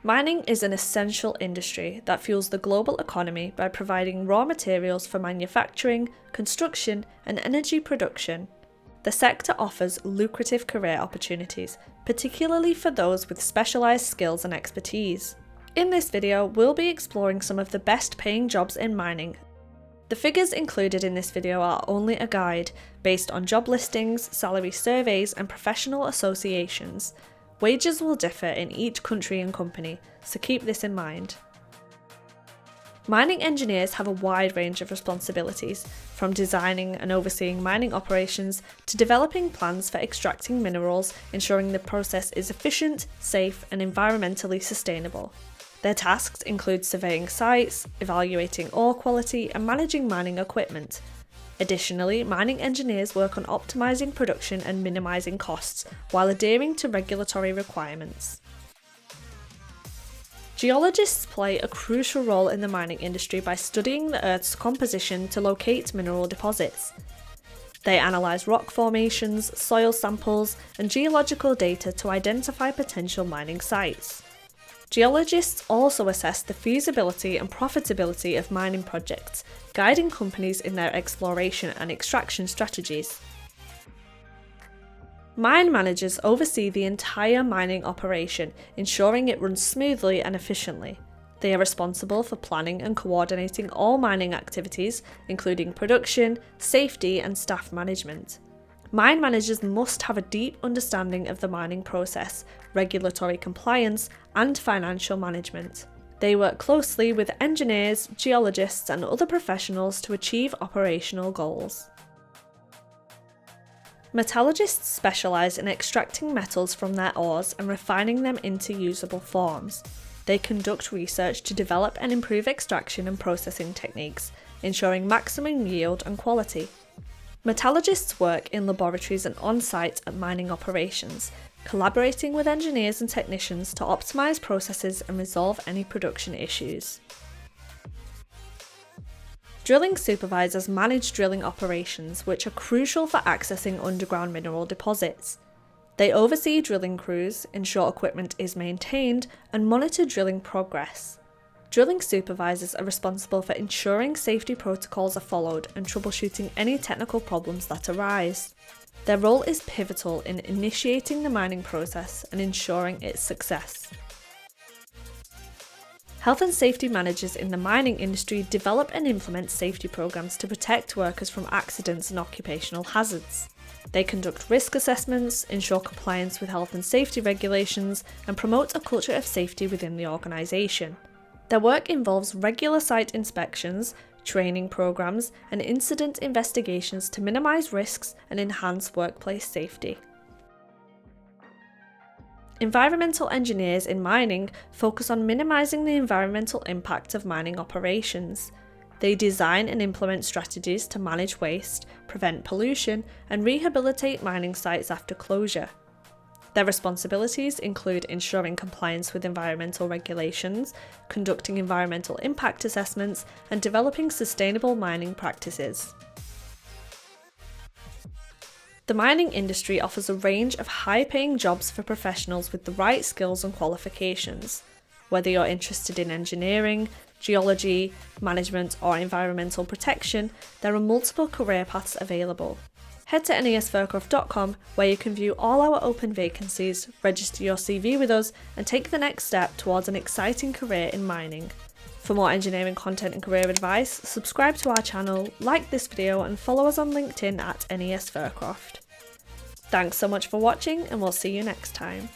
Mining is an essential industry that fuels the global economy by providing raw materials for manufacturing, construction, and energy production. The sector offers lucrative career opportunities, particularly for those with specialised skills and expertise. In this video, we'll be exploring some of the best paying jobs in mining. The figures included in this video are only a guide, based on job listings, salary surveys, and professional associations. Wages will differ in each country and company, so keep this in mind. Mining engineers have a wide range of responsibilities, from designing and overseeing mining operations to developing plans for extracting minerals, ensuring the process is efficient, safe, and environmentally sustainable. Their tasks include surveying sites, evaluating ore quality, and managing mining equipment. Additionally, mining engineers work on optimizing production and minimizing costs while adhering to regulatory requirements. Geologists play a crucial role in the mining industry by studying the Earth's composition to locate mineral deposits. They analyse rock formations, soil samples, and geological data to identify potential mining sites. Geologists also assess the feasibility and profitability of mining projects, guiding companies in their exploration and extraction strategies. Mine managers oversee the entire mining operation, ensuring it runs smoothly and efficiently. They are responsible for planning and coordinating all mining activities, including production, safety, and staff management. Mine managers must have a deep understanding of the mining process, regulatory compliance, and financial management. They work closely with engineers, geologists, and other professionals to achieve operational goals. Metallurgists specialise in extracting metals from their ores and refining them into usable forms. They conduct research to develop and improve extraction and processing techniques, ensuring maximum yield and quality. Metallurgists work in laboratories and on-site at mining operations, collaborating with engineers and technicians to optimise processes and resolve any production issues. Drilling supervisors manage drilling operations, which are crucial for accessing underground mineral deposits. They oversee drilling crews, ensure equipment is maintained, and monitor drilling progress. Drilling supervisors are responsible for ensuring safety protocols are followed and troubleshooting any technical problems that arise. Their role is pivotal in initiating the mining process and ensuring its success. Health and safety managers in the mining industry develop and implement safety programs to protect workers from accidents and occupational hazards. They conduct risk assessments, ensure compliance with health and safety regulations, and promote a culture of safety within the organisation. Their work involves regular site inspections, training programs, and incident investigations to minimise risks and enhance workplace safety. Environmental engineers in mining focus on minimising the environmental impact of mining operations. They design and implement strategies to manage waste, prevent pollution, and rehabilitate mining sites after closure. Their responsibilities include ensuring compliance with environmental regulations, conducting environmental impact assessments, and developing sustainable mining practices. The mining industry offers a range of high-paying jobs for professionals with the right skills and qualifications. Whether you're interested in engineering, geology, management, or environmental protection, there are multiple career paths available. Head to nesfircroft.com where you can view all our open vacancies, register your CV with us, and take the next step towards an exciting career in mining. For more engineering content and career advice, subscribe to our channel, like this video, and follow us on LinkedIn at NES Fircroft. Thanks so much for watching, and we'll see you next time.